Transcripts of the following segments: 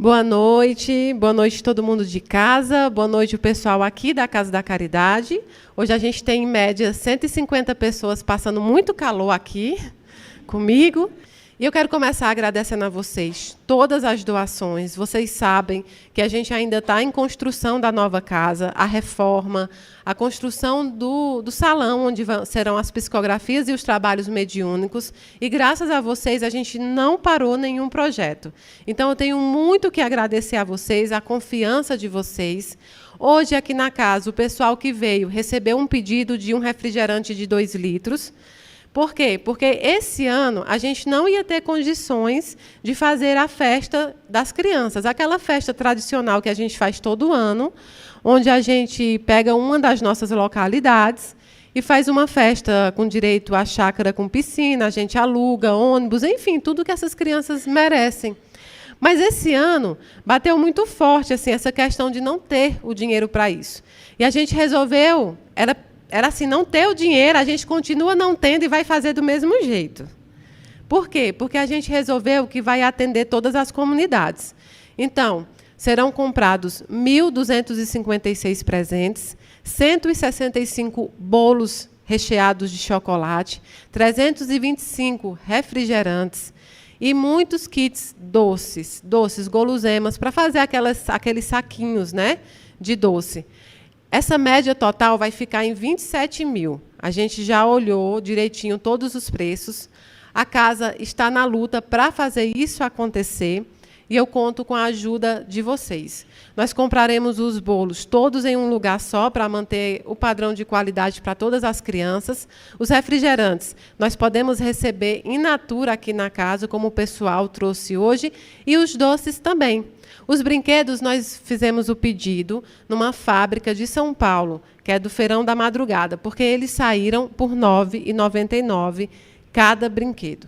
Boa noite todo mundo de casa, boa noite o pessoal aqui da Casa da Caridade. Hoje a gente tem, em média, 150 pessoas passando muito calor aqui comigo. E eu quero começar agradecendo a vocês todas as doações. Vocês sabem que a gente ainda está em construção da nova casa, a reforma, a construção do salão, onde serão as psicografias e os trabalhos mediúnicos. E, graças a vocês, a gente não parou nenhum projeto. Então, eu tenho muito que agradecer a vocês, a confiança de vocês. Hoje, aqui na casa, o pessoal que veio recebeu um pedido de um refrigerante de 2 litros. Por quê? Porque esse ano a gente não ia ter condições de fazer a festa das crianças, aquela festa tradicional que a gente faz todo ano, onde a gente pega uma das nossas localidades e faz uma festa com direito à chácara com piscina, a gente aluga ônibus, enfim, tudo que essas crianças merecem. Mas esse ano bateu muito forte assim, essa questão de não ter o dinheiro para isso. E a gente resolveu, era assim, não ter o dinheiro, a gente continua não tendo e vai fazer do mesmo jeito. Por quê? Porque a gente resolveu que vai atender todas as comunidades. Então, serão comprados 1.256 presentes, 165 bolos recheados de chocolate, 325 refrigerantes e muitos kits doces, guloseimas, para fazer aqueles saquinhos, né, de doce. Essa média total vai ficar em 27 mil. A gente já olhou direitinho todos os preços. A casa está na luta para fazer isso acontecer e eu conto com a ajuda de vocês. Nós compraremos os bolos todos em um lugar só para manter o padrão de qualidade para todas as crianças. Os refrigerantes nós podemos receber in natura aqui na casa, como o pessoal trouxe hoje, e os doces também. Os brinquedos, nós fizemos o pedido numa fábrica de São Paulo, que é do Feirão da Madrugada, porque eles saíram por R$ 9,99 cada brinquedo.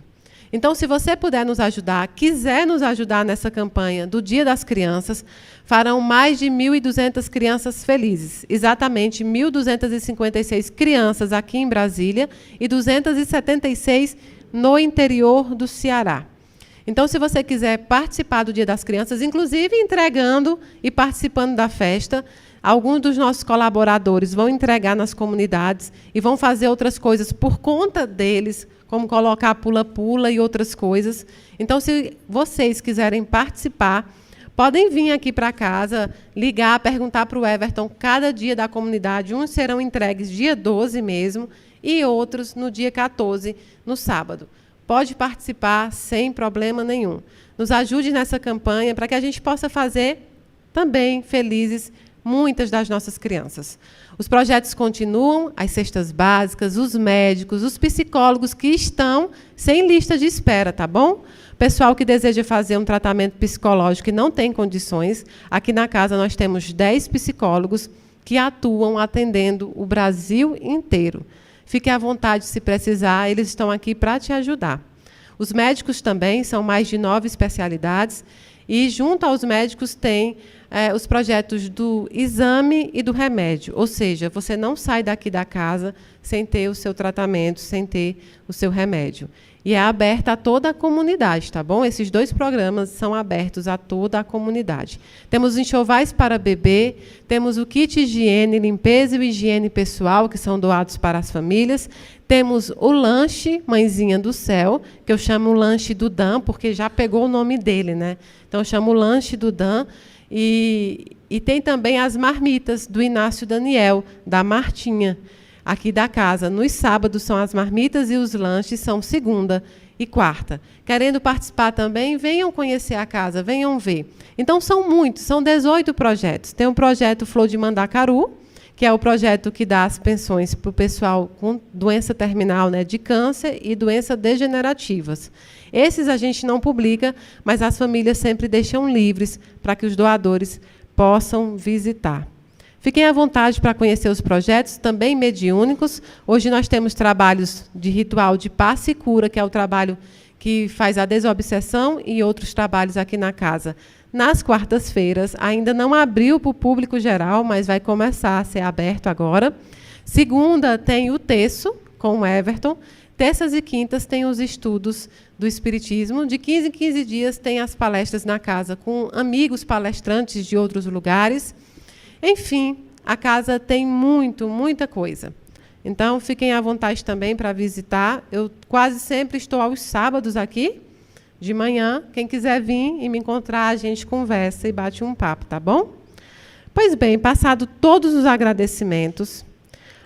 Então, se você puder nos ajudar, quiser nos ajudar nessa campanha do Dia das Crianças, farão mais de 1.200 crianças felizes, exatamente 1.256 crianças aqui em Brasília e 276 no interior do Ceará. Então, se você quiser participar do Dia das Crianças, inclusive entregando e participando da festa, alguns dos nossos colaboradores vão entregar nas comunidades e vão fazer outras coisas por conta deles, como colocar pula-pula e outras coisas. Então, se vocês quiserem participar, podem vir aqui para casa, ligar, perguntar para o Everton cada dia da comunidade. Uns serão entregues dia 12 mesmo e outros no dia 14, no sábado. Pode participar sem problema nenhum. Nos ajude nessa campanha para que a gente possa fazer também felizes muitas das nossas crianças. Os projetos continuam, as cestas básicas, os médicos, os psicólogos que estão sem lista de espera, tá bom? Pessoal que deseja fazer um tratamento psicológico e não tem condições, aqui na casa nós temos 10 psicólogos que atuam atendendo o Brasil inteiro. Fique à vontade se precisar, eles estão aqui para te ajudar. Os médicos também, são mais de 9 especialidades, e junto aos médicos tem os projetos do exame e do remédio, ou seja, você não sai daqui da casa sem ter o seu tratamento, sem ter o seu remédio. E é aberta a toda a comunidade, tá bom? Esses 2 programas são abertos a toda a comunidade. Temos enxovais para bebê, temos o kit higiene, limpeza e higiene pessoal, que são doados para as famílias. Temos o lanche Mãezinha do Céu, que eu chamo o lanche do Dan, porque já pegou o nome dele, né? Então, eu chamo o lanche do Dan. E tem também as marmitas do Inácio Daniel, da Martinha, aqui da casa. Nos sábados são as marmitas e os lanches são segunda e quarta. Querendo participar também, venham conhecer a casa, venham ver. Então, são muitos, são 18 projetos. Tem o projeto Flor de Mandacaru, que é o projeto que dá as pensões para o pessoal com doença terminal, né, de câncer e doenças degenerativas. Esses a gente não publica, mas as famílias sempre deixam livres para que os doadores possam visitar. Fiquem à vontade para conhecer os projetos, também mediúnicos. Hoje nós temos trabalhos de ritual de passe e cura, que é o trabalho que faz a desobsessão, e outros trabalhos aqui na casa. Nas quartas-feiras, ainda não abriu para o público geral, mas vai começar a ser aberto agora. Segunda, tem o terço, com o Everton. Terças e quintas tem os estudos do Espiritismo. De 15 em 15 dias tem as palestras na casa com amigos palestrantes de outros lugares. Enfim, a casa tem muita coisa. Então, fiquem à vontade também para visitar. Eu quase sempre estou aos sábados aqui, de manhã. Quem quiser vir e me encontrar, a gente conversa e bate um papo, tá bom? Pois bem, passado todos os agradecimentos,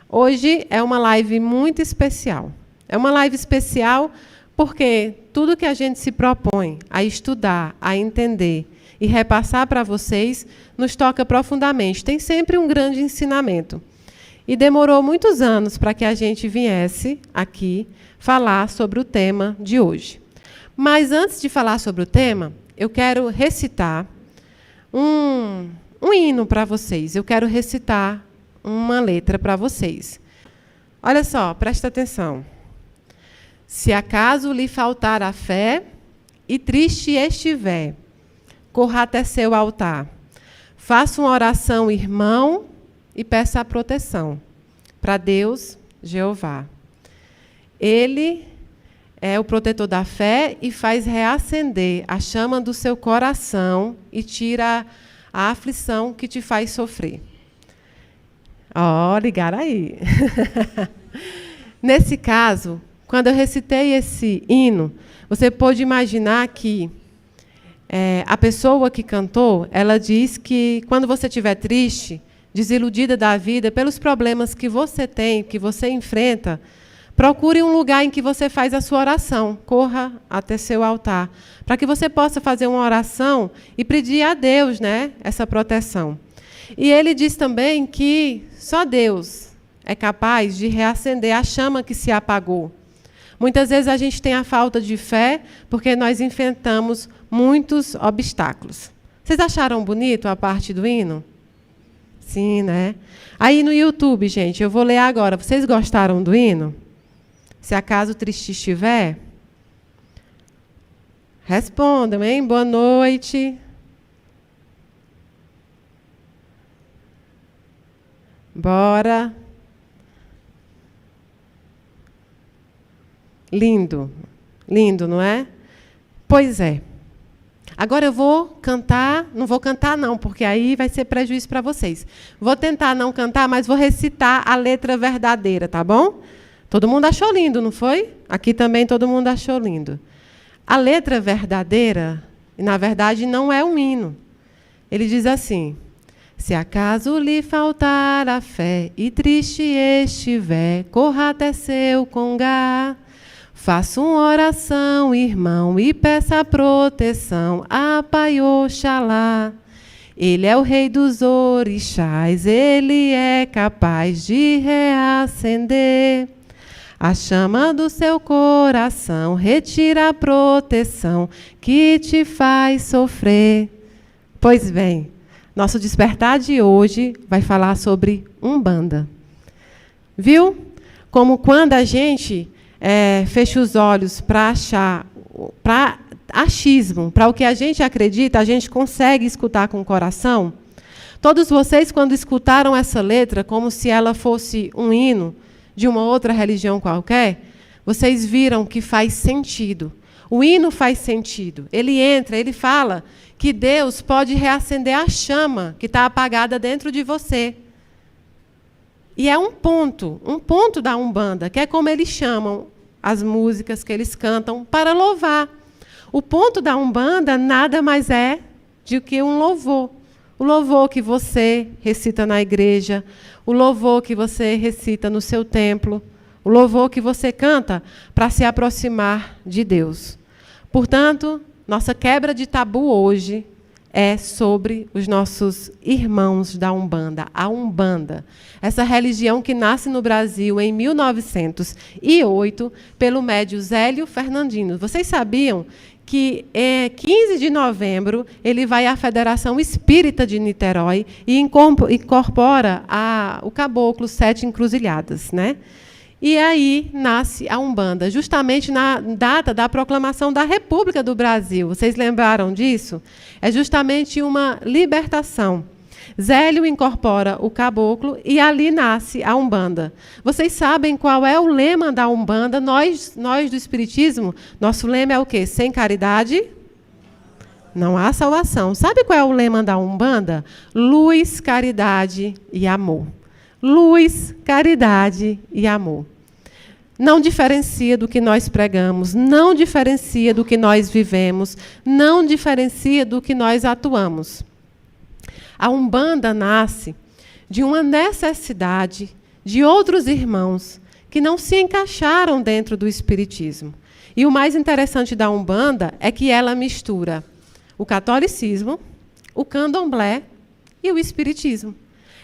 hoje é uma live muito especial. É uma live especial porque tudo que a gente se propõe a estudar, a entender e repassar para vocês nos toca profundamente. Tem sempre um grande ensinamento. E demorou muitos anos para que a gente viesse aqui falar sobre o tema de hoje. Mas antes de falar sobre o tema, eu quero recitar um hino para vocês. Eu quero recitar uma letra para vocês. Olha só, presta atenção. Se acaso lhe faltar a fé e triste estiver, corra até seu altar. Faça uma oração, irmão, e peça a proteção para Deus, Jeová. Ele é o protetor da fé e faz reacender a chama do seu coração e tira a aflição que te faz sofrer. Ó, ligaram aí. Nesse caso, quando eu recitei esse hino, você pôde imaginar que a pessoa que cantou, ela diz que quando você estiver triste, desiludida da vida, pelos problemas que você tem, que você enfrenta, procure um lugar em que você faz a sua oração. Corra até seu altar, para que você possa fazer uma oração e pedir a Deus, né, essa proteção. E ele diz também que só Deus é capaz de reacender a chama que se apagou. Muitas vezes a gente tem a falta de fé porque nós enfrentamos muitos obstáculos. Vocês acharam bonito a parte do hino? Sim, né? Aí no YouTube, gente, eu vou ler agora. Vocês gostaram do hino? Se acaso triste estiver, respondam, hein? Boa noite. Bora. Lindo. Lindo, não é? Pois é. Agora eu vou cantar, não vou cantar não, porque aí vai ser prejuízo para vocês. Vou tentar não cantar, mas vou recitar a letra verdadeira, tá bom? Todo mundo achou lindo, não foi? Aqui também todo mundo achou lindo. A letra verdadeira, na verdade, não é um hino. Ele diz assim: se acaso lhe faltar a fé e triste estiver, corra até seu congá. Faça uma oração, irmão, e peça proteção a Pai Oxalá. Ele é o rei dos orixás, ele é capaz de reacender a chama do seu coração, retira a proteção que te faz sofrer. Pois bem, nosso despertar de hoje vai falar sobre Umbanda. Viu? Como quando a gente fecha os olhos para achismo, para o que a gente acredita, a gente consegue escutar com o coração. Todos vocês, quando escutaram essa letra, como se ela fosse um hino de uma outra religião qualquer, vocês viram que faz sentido. O hino faz sentido. Ele entra, ele fala que Deus pode reacender a chama que está apagada dentro de você. E é um ponto da Umbanda, que é como eles chamam as músicas que eles cantam para louvar. O ponto da Umbanda nada mais é do que um louvor. O louvor que você recita na igreja, o louvor que você recita no seu templo, o louvor que você canta para se aproximar de Deus. Portanto, nossa quebra de tabu hoje é sobre os nossos irmãos da Umbanda, a Umbanda. Essa religião que nasce no Brasil em 1908 pelo médium Zélio Fernandino. Vocês sabiam que 15 de novembro ele vai à Federação Espírita de Niterói e incorpora o caboclo Sete Encruzilhadas, né? E aí nasce a Umbanda, justamente na data da proclamação da República do Brasil. Vocês lembraram disso? É justamente uma libertação. Zélio incorpora o caboclo e ali nasce a Umbanda. Vocês sabem qual é o lema da Umbanda? Nós do Espiritismo, nosso lema é o quê? Sem caridade, não há salvação. Sabe qual é o lema da Umbanda? Luz, caridade e amor. Luz, caridade e amor. Não diferencia do que nós pregamos, não diferencia do que nós vivemos, não diferencia do que nós atuamos. A Umbanda nasce de uma necessidade de outros irmãos que não se encaixaram dentro do Espiritismo. E o mais interessante da Umbanda é que ela mistura o catolicismo, o candomblé e o Espiritismo.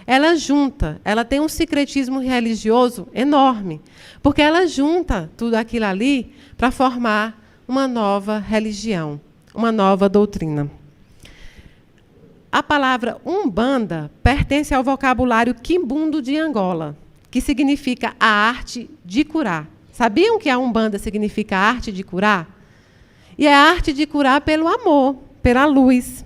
Ela junta, ela tem um secretismo religioso enorme, porque ela junta tudo aquilo ali para formar uma nova religião, uma nova doutrina. A palavra Umbanda pertence ao vocabulário quimbundo de Angola, que significa a arte de curar. Sabiam que a Umbanda significa a arte de curar? E é a arte de curar pelo amor, pela luz.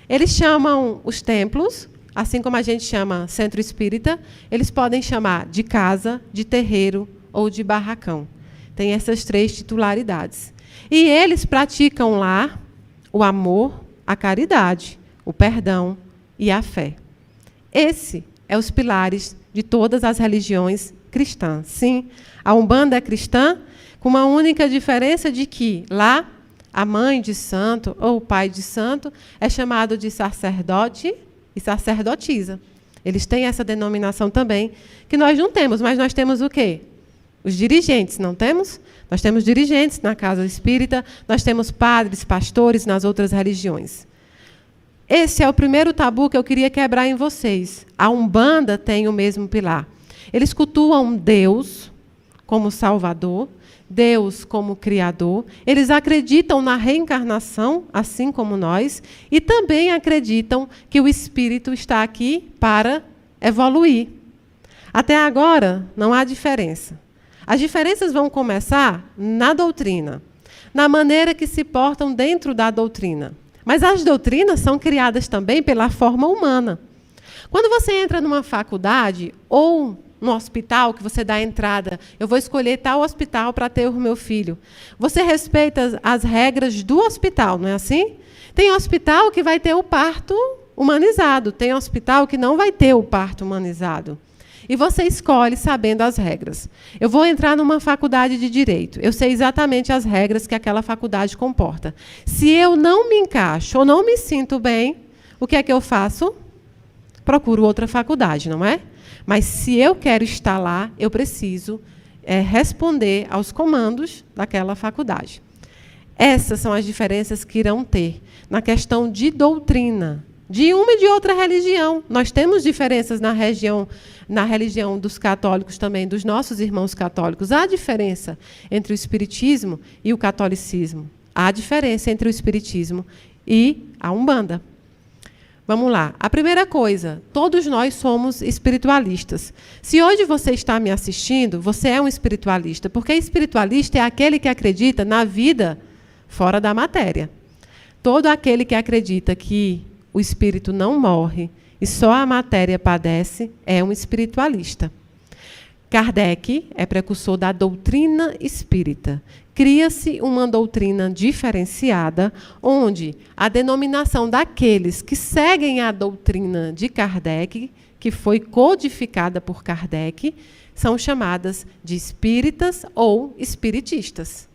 Eles chamam os templos, assim como a gente chama centro espírita, eles podem chamar de casa, de terreiro ou de barracão. Tem essas 3 titularidades. E eles praticam lá o amor, a caridade, o perdão e a fé. Esse é os pilares de todas as religiões cristãs. Sim, a Umbanda é cristã, com uma única diferença de que lá a mãe de santo ou o pai de santo é chamado de sacerdote e sacerdotisa. Eles têm essa denominação também, que nós não temos, mas nós temos o quê? Os dirigentes, não temos? Nós temos dirigentes na casa espírita, nós temos padres, pastores nas outras religiões. Esse é o primeiro tabu que eu queria quebrar em vocês. A Umbanda tem o mesmo pilar. Eles cultuam Deus como Salvador, Deus como Criador. Eles acreditam na reencarnação, assim como nós, e também acreditam que o espírito está aqui para evoluir. Até agora, não há diferença. As diferenças vão começar na doutrina, na maneira que se portam dentro da doutrina. Mas as doutrinas são criadas também pela forma humana. Quando você entra numa faculdade ou no hospital, que você dá a entrada, eu vou escolher tal hospital para ter o meu filho. Você respeita as regras do hospital, não é assim? Tem hospital que vai ter o parto humanizado, tem hospital que não vai ter o parto humanizado. E você escolhe sabendo as regras. Eu vou entrar numa faculdade de Direito. Eu sei exatamente as regras que aquela faculdade comporta. Se eu não me encaixo ou não me sinto bem, o que é que eu faço? Procuro outra faculdade, não é? Mas se eu quero estar lá, eu preciso responder aos comandos daquela faculdade. Essas são as diferenças que irão ter na questão de doutrina, de uma e de outra religião. Nós temos diferenças na religião dos católicos também, dos nossos irmãos católicos. Há diferença entre o espiritismo e o catolicismo. Há diferença entre o espiritismo e a Umbanda. Vamos lá. A primeira coisa, todos nós somos espiritualistas. Se hoje você está me assistindo, você é um espiritualista, porque espiritualista é aquele que acredita na vida fora da matéria. Todo aquele que acredita que o espírito não morre e só a matéria padece é um espiritualista. Kardec é precursor da doutrina espírita. Cria-se uma doutrina diferenciada, onde a denominação daqueles que seguem a doutrina de Kardec, que foi codificada por Kardec, são chamadas de espíritas ou espiritistas.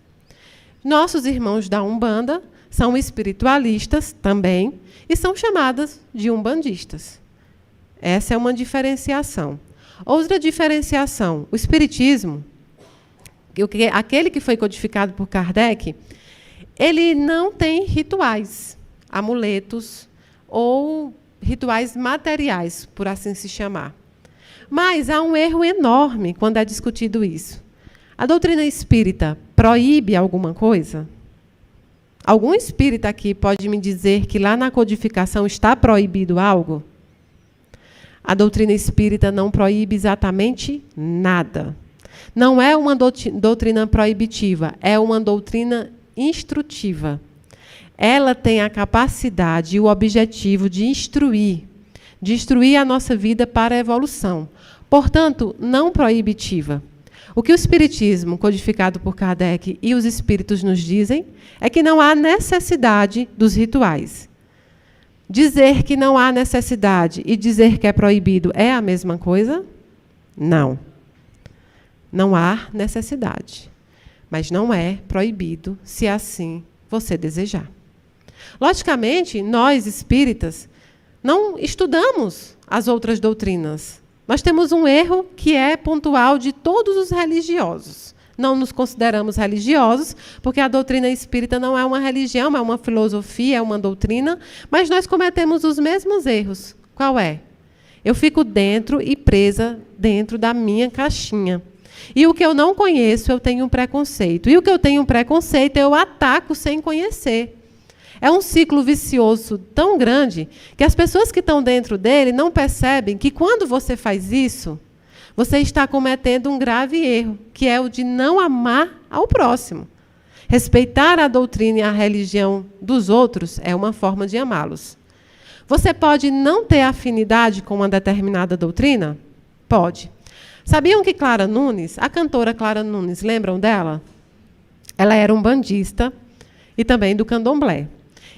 Nossos irmãos da Umbanda são espiritualistas também e são chamadas de umbandistas. Essa é uma diferenciação. Outra diferenciação, o espiritismo, aquele que foi codificado por Kardec, ele não tem rituais, amuletos ou rituais materiais, por assim se chamar. Mas há um erro enorme quando é discutido isso. A doutrina espírita proíbe alguma coisa? Algum espírita aqui pode me dizer que lá na codificação está proibido algo? A doutrina espírita não proíbe exatamente nada. Não é uma doutrina proibitiva, é uma doutrina instrutiva. Ela tem a capacidade e o objetivo de instruir, de instruir a nossa vida para a evolução. Portanto, não proibitiva. O que o Espiritismo, codificado por Kardec, e os Espíritos nos dizem é que não há necessidade dos rituais. Dizer que não há necessidade e dizer que é proibido é a mesma coisa? Não. Não há necessidade. Mas não é proibido, se assim você desejar. Logicamente, nós, espíritas, não estudamos as outras doutrinas. Nós temos um erro que é pontual de todos os religiosos. Não nos consideramos religiosos, porque a doutrina espírita não é uma religião, é uma filosofia, é uma doutrina, mas nós cometemos os mesmos erros. Qual é? Eu fico dentro e presa dentro da minha caixinha. E o que eu não conheço, eu tenho um preconceito. E o que eu tenho um preconceito, eu ataco sem conhecer. É um ciclo vicioso tão grande que as pessoas que estão dentro dele não percebem que, quando você faz isso, você está cometendo um grave erro, que é o de não amar ao próximo. Respeitar a doutrina e a religião dos outros é uma forma de amá-los. Você pode não ter afinidade com uma determinada doutrina? Pode. Sabiam que Clara Nunes, a cantora Clara Nunes, lembram dela? Ela era umbandista e também do candomblé.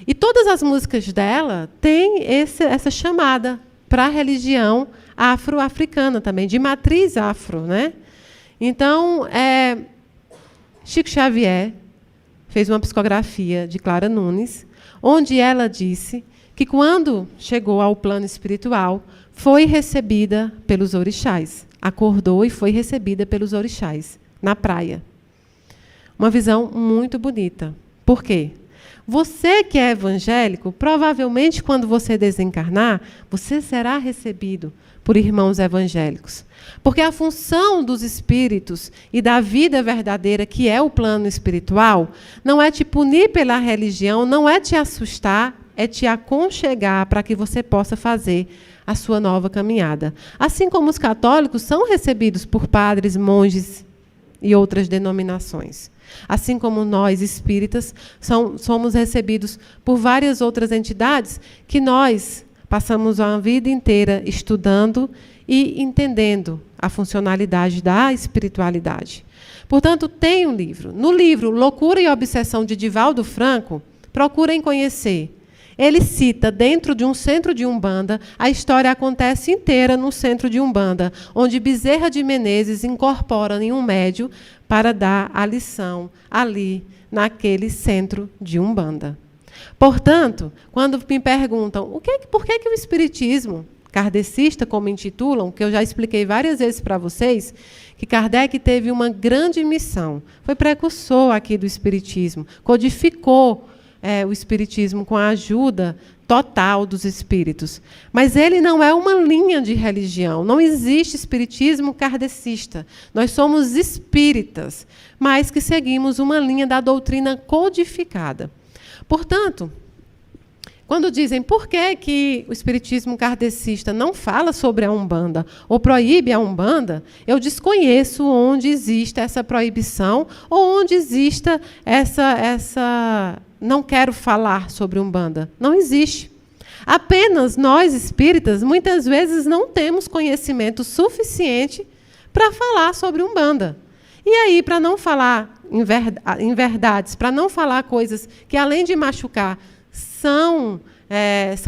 E todas as músicas dela têm essa chamada para a religião afro-africana também, de matriz afro, né? Então, Chico Xavier fez uma psicografia de Clara Nunes, onde ela disse que, quando chegou ao plano espiritual, foi recebida pelos orixás. Acordou e foi recebida pelos orixás, na praia. Uma visão muito bonita. Por quê? Você que é evangélico, provavelmente, quando você desencarnar, você será recebido por irmãos evangélicos. Porque a função dos espíritos e da vida verdadeira, que é o plano espiritual, não é te punir pela religião, não é te assustar, é te aconchegar para que você possa fazer a sua nova caminhada. Assim como os católicos são recebidos por padres, monges e outras denominações. Assim como nós, espíritas, somos recebidos por várias outras entidades que nós passamos a vida inteira estudando e entendendo a funcionalidade da espiritualidade. Portanto, tem um livro. No livro Loucura e Obsessão, de Divaldo Franco, procurem conhecer. Ele cita, dentro de um centro de Umbanda, a história acontece inteira no centro de Umbanda, onde Bezerra de Menezes incorpora em um médium para dar a lição ali, naquele centro de Umbanda. Portanto, quando me perguntam por que o espiritismo kardecista, como intitulam, que eu já expliquei várias vezes para vocês, que Kardec teve uma grande missão, foi precursor aqui do espiritismo, codificou o espiritismo com a ajuda total dos espíritos. Mas ele não é uma linha de religião. Não existe espiritismo kardecista. Nós somos espíritas, mas que seguimos uma linha da doutrina codificada. Portanto, quando dizem por que o espiritismo kardecista não fala sobre a Umbanda ou proíbe a Umbanda, eu desconheço onde existe essa proibição ou onde exista essa não quero falar sobre Umbanda. Não existe. Apenas nós, espíritas, muitas vezes não temos conhecimento suficiente para falar sobre Umbanda. E aí, para não falar em verdades, para não falar coisas que, além de machucar, são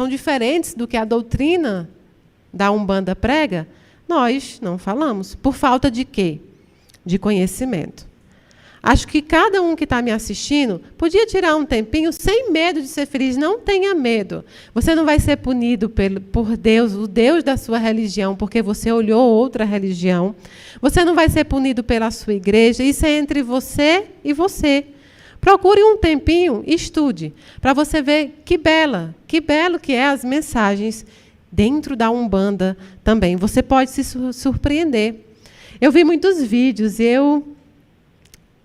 diferentes do que a doutrina da Umbanda prega, nós não falamos. Por falta de quê? De conhecimento. Acho que cada um que está me assistindo podia tirar um tempinho sem medo de ser feliz. Não tenha medo. Você não vai ser punido por Deus, o Deus da sua religião, porque você olhou outra religião. Você não vai ser punido pela sua igreja. Isso é entre você e você. Procure um tempinho e estude, para você ver que belo que é as mensagens dentro da Umbanda também. Você pode se surpreender. Eu vi muitos vídeos e eu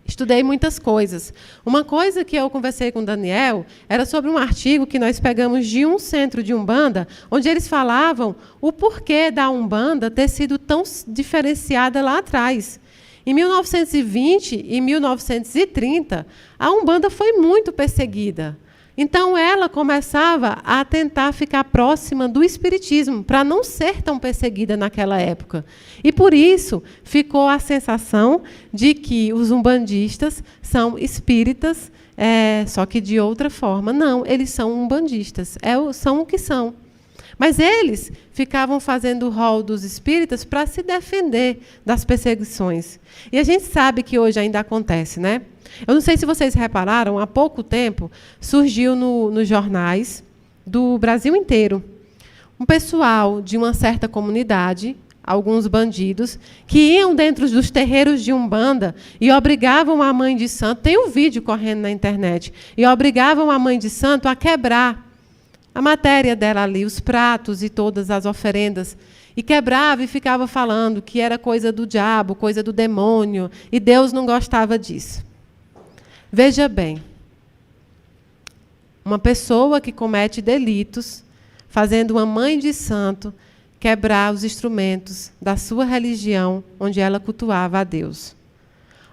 estudei muitas coisas. Uma coisa que eu conversei com o Daniel era sobre um artigo que nós pegamos de um centro de Umbanda, onde eles falavam o porquê da Umbanda ter sido tão diferenciada lá atrás. Em 1920 e 1930, a Umbanda foi muito perseguida. Então ela começava a tentar ficar próxima do espiritismo, para não ser tão perseguida naquela época. E por isso ficou a sensação de que os umbandistas são espíritas, só que de outra forma. Não, eles são umbandistas, são o que são. Mas eles ficavam fazendo o rol dos espíritas para se defender das perseguições. E a gente sabe que hoje ainda acontece, né? Eu não sei se vocês repararam, há pouco tempo surgiu nos jornais do Brasil inteiro um pessoal de uma certa comunidade, alguns bandidos, que iam dentro dos terreiros de Umbanda e obrigavam a mãe de santo, tem um vídeo correndo na internet, e obrigavam a mãe de santo a quebrar a matéria dela ali, os pratos e todas as oferendas, e quebrava e ficava falando que era coisa do diabo, coisa do demônio, e Deus não gostava disso. Veja bem, uma pessoa que comete delitos, fazendo uma mãe de santo quebrar os instrumentos da sua religião, onde ela cultuava a Deus.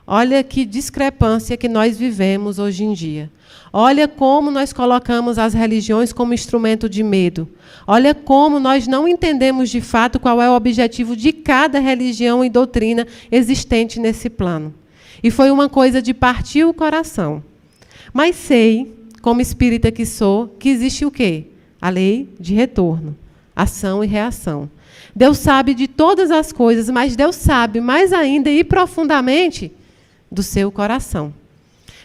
Olha que discrepância que nós vivemos hoje em dia. Olha como nós colocamos as religiões como instrumento de medo. Olha como nós não entendemos de fato qual é o objetivo de cada religião e doutrina existente nesse plano. E foi uma coisa de partir o coração. Mas sei, como espírita que sou, que existe o quê? A lei de retorno, ação e reação. Deus sabe de todas as coisas, mas Deus sabe mais ainda e profundamente do seu coração.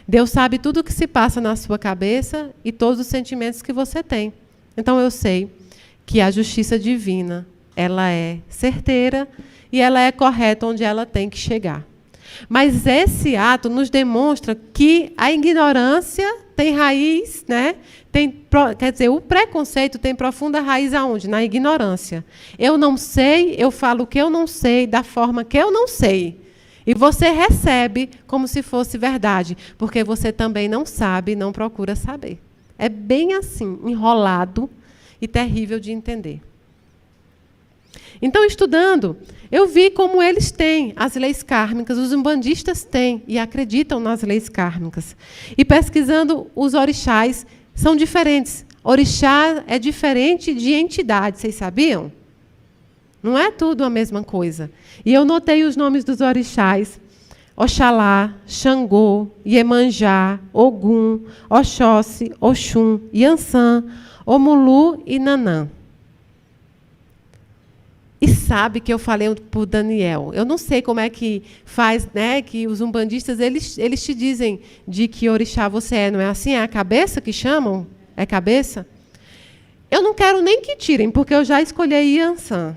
Deus sabe tudo o que se passa na sua cabeça e todos os sentimentos que você tem. Então eu sei que a justiça divina, ela é certeira e ela é correta onde ela tem que chegar. Mas esse ato nos demonstra que a ignorância tem raiz, né? Quer dizer, o preconceito tem profunda raiz aonde? Na ignorância. Eu não sei, eu falo o que eu não sei, da forma que eu não sei. E você recebe como se fosse verdade, porque você também não sabe, não procura saber. É bem assim, enrolado e terrível de entender. Então, estudando, eu vi como eles têm as leis kármicas, os umbandistas têm e acreditam nas leis kármicas. E pesquisando, os orixás são diferentes. Orixá é diferente de entidade, vocês sabiam? Não é tudo a mesma coisa. E eu notei os nomes dos orixás: Oxalá, Xangô, Iemanjá, Ogum, Oxóssi, Oxum, Iansã, Omulu e Nanã. E sabe que eu falei para o Daniel, eu não sei como é que faz, né, que os umbandistas, eles te dizem de que orixá você é, não é assim? É a cabeça que chamam? É cabeça? Eu não quero nem que tirem, porque eu já escolhi Iansã.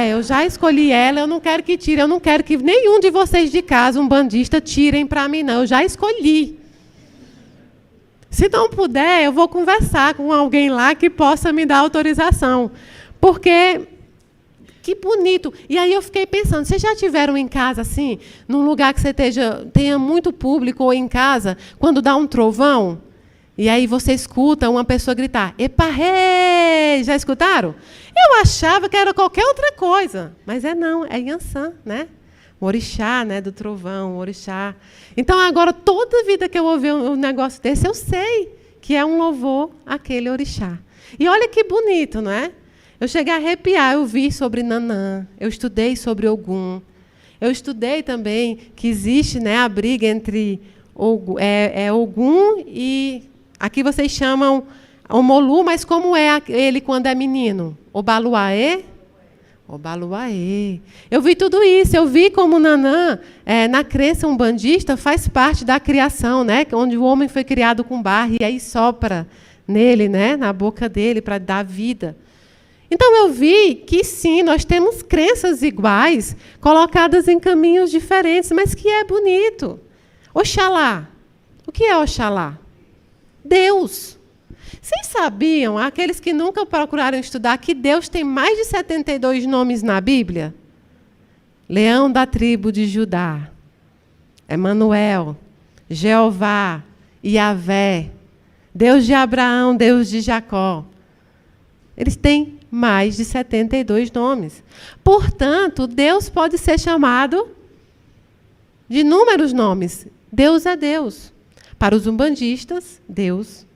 Eu já escolhi ela, eu não quero que tirem, eu não quero que nenhum de vocês de casa, umbandista, tirem para mim, não. Eu já escolhi. Se não puder, eu vou conversar com alguém lá que possa me dar autorização. Porque, que bonito. E aí eu fiquei pensando, vocês já tiveram em casa, assim, num lugar que você tenha muito público ou em casa, quando dá um trovão, e aí você escuta uma pessoa gritar, epa, rei! Já escutaram? Eu achava que era qualquer outra coisa, mas não, é Iansã, né? O orixá, né, do trovão, o orixá. Então, agora, toda vida que eu ouvir um negócio desse, eu sei que é um louvor àquele orixá. E olha que bonito, não é? Eu cheguei a arrepiar, eu vi sobre Nanã, eu estudei sobre Ogum. Eu estudei também que existe, né, a briga entre Ogum e... Aqui vocês chamam Omolu, mas como é ele quando é menino? Obaluaê? Obaluaê. Eu vi tudo isso, eu vi como Nanã, na crença umbandista, faz parte da criação, né? Onde o homem foi criado com barro e aí sopra nele, né? Na boca dele, para dar vida. Então eu vi que sim, nós temos crenças iguais, colocadas em caminhos diferentes, mas que é bonito. Oxalá. O que é Oxalá? Deus. Vocês sabiam, aqueles que nunca procuraram estudar, que Deus tem mais de 72 nomes na Bíblia? Leão da tribo de Judá, Emanuel, Jeová, Iavé, Deus de Abraão, Deus de Jacó. Eles têm mais de 72 nomes. Portanto, Deus pode ser chamado de inúmeros nomes. Deus é Deus. Para os umbandistas, Deus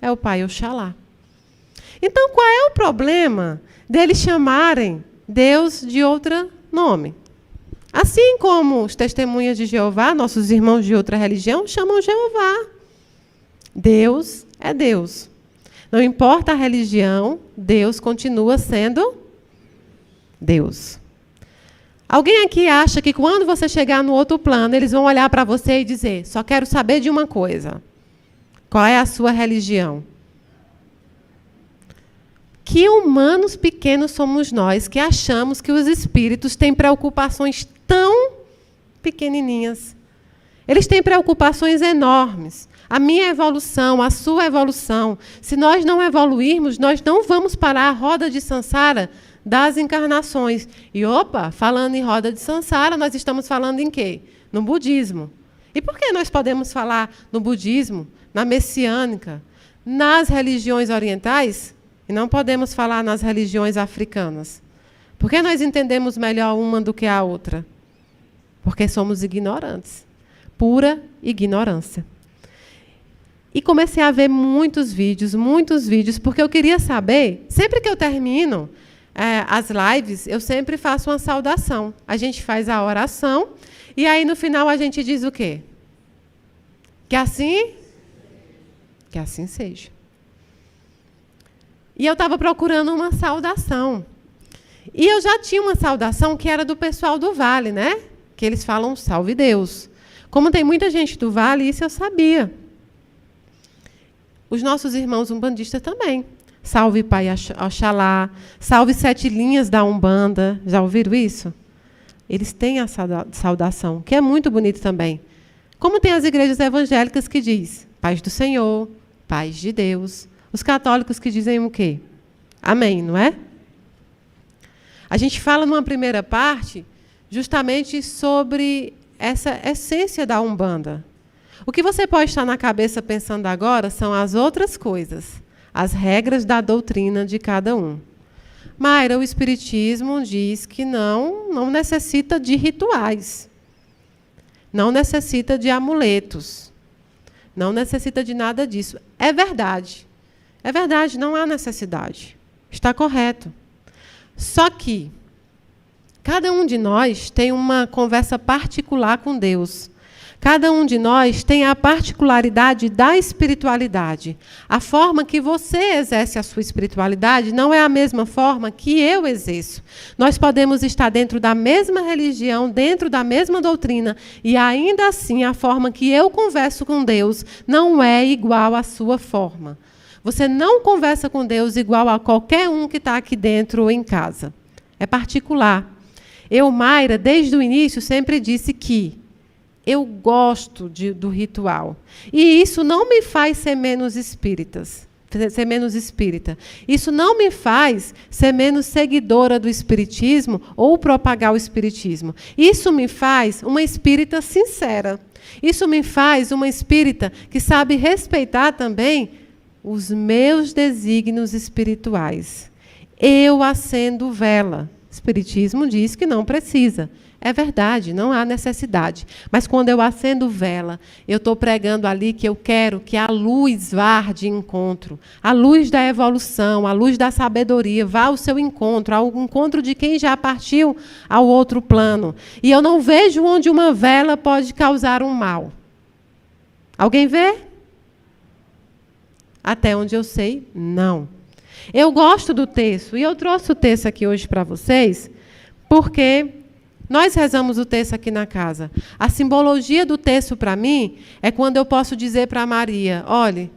é o Pai Oxalá. Então, qual é o problema deles chamarem Deus de outro nome? Assim como os testemunhas de Jeová, nossos irmãos de outra religião, chamam Jeová. Deus é Deus. Não importa a religião, Deus continua sendo Deus. Alguém aqui acha que quando você chegar no outro plano, eles vão olhar para você e dizer: só quero saber de uma coisa. Qual é a sua religião? Que humanos pequenos somos nós que achamos que os espíritos têm preocupações tão pequenininhas. Eles têm preocupações enormes. A minha evolução, a sua evolução. Se nós não evoluirmos, nós não vamos parar a roda de Sansara das encarnações. E, opa, falando em roda de Sansara, nós estamos falando em quê? No budismo. E por que nós podemos falar no budismo, na messiânica, nas religiões orientais, e não podemos falar nas religiões africanas? Por que nós entendemos melhor uma do que a outra? Porque somos ignorantes. Pura ignorância. E comecei a ver muitos vídeos, porque eu queria saber, sempre que eu termino as lives, eu sempre faço uma saudação. A gente faz a oração, e aí no final a gente diz o quê? Que assim seja. E eu estava procurando uma saudação. E eu já tinha uma saudação que era do pessoal do Vale, né? Que eles falam salve Deus. Como tem muita gente do Vale, isso eu sabia. Os nossos irmãos umbandistas também. Salve Pai Oxalá, salve 7 linhas da Umbanda. Já ouviram isso? Eles têm a saudação, que é muito bonito também. Como tem as igrejas evangélicas que diz paz do Senhor, paz de Deus. Os católicos que dizem o quê? Amém, não é? A gente fala numa primeira parte justamente sobre essa essência da Umbanda. O que você pode estar na cabeça pensando agora são as outras coisas, as regras da doutrina de cada um. Mayra, o Espiritismo diz que não necessita de rituais, não necessita de amuletos, não necessita de nada disso. É verdade, não há necessidade. Está correto. Só que cada um de nós tem uma conversa particular com Deus. Cada um de nós tem a particularidade da espiritualidade. A forma que você exerce a sua espiritualidade não é a mesma forma que eu exerço. Nós podemos estar dentro da mesma religião, dentro da mesma doutrina, e ainda assim a forma que eu converso com Deus não é igual à sua forma. Você não conversa com Deus igual a qualquer um que está aqui dentro ou em casa. É particular. Eu, Mayra, desde o início, sempre disse que eu gosto do ritual. E isso não me faz ser menos espírita. Isso não me faz ser menos seguidora do espiritismo ou propagar o espiritismo. Isso me faz uma espírita sincera. Isso me faz uma espírita que sabe respeitar também os meus desígnios espirituais. Eu acendo vela. O espiritismo diz que não precisa. É verdade, não há necessidade. Mas quando eu acendo vela, eu estou pregando ali que eu quero que a luz vá de encontro, a luz da evolução, a luz da sabedoria, vá ao seu encontro, ao encontro de quem já partiu ao outro plano. E eu não vejo onde uma vela pode causar um mal. Alguém vê? Até onde eu sei, não. Eu gosto do texto, e eu trouxe o texto aqui hoje para vocês, porque nós rezamos o texto aqui na casa. A simbologia do texto para mim é quando eu posso dizer para Maria, olhe,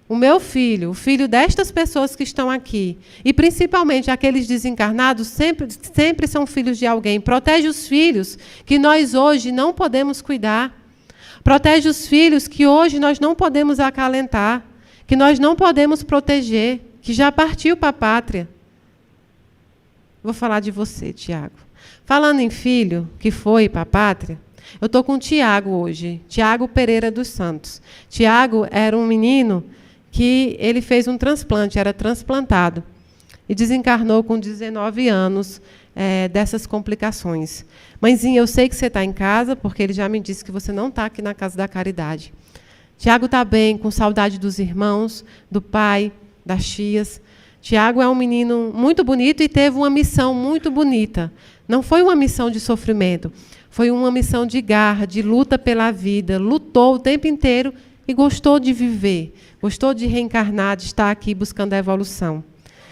o meu filho, o filho destas pessoas que estão aqui, e principalmente aqueles desencarnados, sempre são filhos de alguém. Protege os filhos que nós hoje não podemos cuidar. Protege os filhos que hoje nós não podemos acalentar, que nós não podemos proteger, que já partiu para a pátria. Vou falar de você, Tiago. Falando em filho que foi para a pátria, eu estou com o Tiago hoje, Tiago Pereira dos Santos. Tiago era um menino que ele fez um transplante, era transplantado, e desencarnou com 19 anos dessas complicações. Mãezinha, eu sei que você está em casa, porque ele já me disse que você não está aqui na Casa da Caridade. Tiago está bem, com saudade dos irmãos, do pai, das tias. Tiago é um menino muito bonito e teve uma missão muito bonita. Não foi uma missão de sofrimento, foi uma missão de garra, de luta pela vida. Lutou o tempo inteiro e gostou de viver, gostou de reencarnar, de estar aqui buscando a evolução.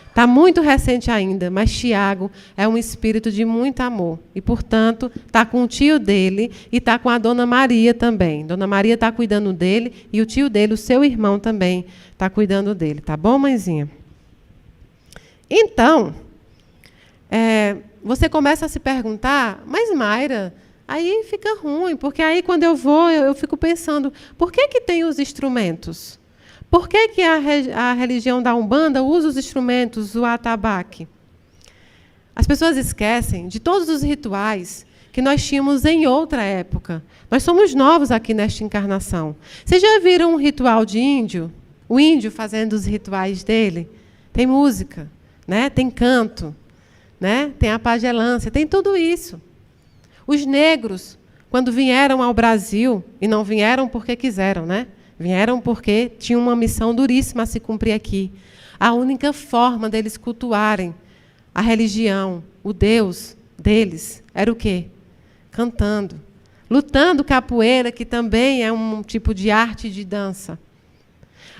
Está muito recente ainda, mas Tiago é um espírito de muito amor. E, portanto, está com o tio dele e está com a Dona Maria também. Dona Maria está cuidando dele e o tio dele, o seu irmão, também está cuidando dele. Tá bom, mãezinha? Então, você começa a se perguntar, mas Mayra, aí fica ruim, porque aí quando eu vou, eu fico pensando, por que tem os instrumentos? Por que a religião da Umbanda usa os instrumentos, o atabaque? As pessoas esquecem de todos os rituais que nós tínhamos em outra época. Nós somos novos aqui nesta encarnação. Vocês já viram um ritual de índio? O índio fazendo os rituais dele? Tem música, né? Tem canto, né? Tem a pagelância, tem tudo isso. Os negros, quando vieram ao Brasil, e não vieram porque quiseram, né? Vieram porque tinham uma missão duríssima a se cumprir aqui. A única forma deles cultuarem a religião, o Deus deles, era o quê? Cantando. Lutando capoeira, que também é um tipo de arte de dança.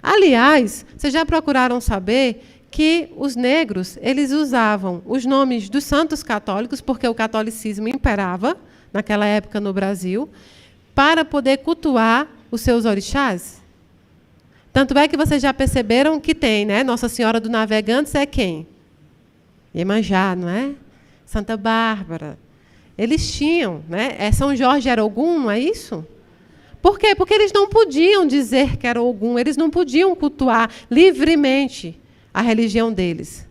Aliás, vocês já procuraram saber que os negros eles usavam os nomes dos santos católicos, porque o catolicismo imperava naquela época no Brasil, para poder cultuar os seus orixás? Tanto é que vocês já perceberam que tem, né? Nossa Senhora do Navegantes é quem? Iemanjá, não é? Santa Bárbara. Eles tinham, né? São Jorge era Ogum, não é isso? Por quê? Porque eles não podiam dizer que era Ogum, eles não podiam cultuar livremente a religião deles.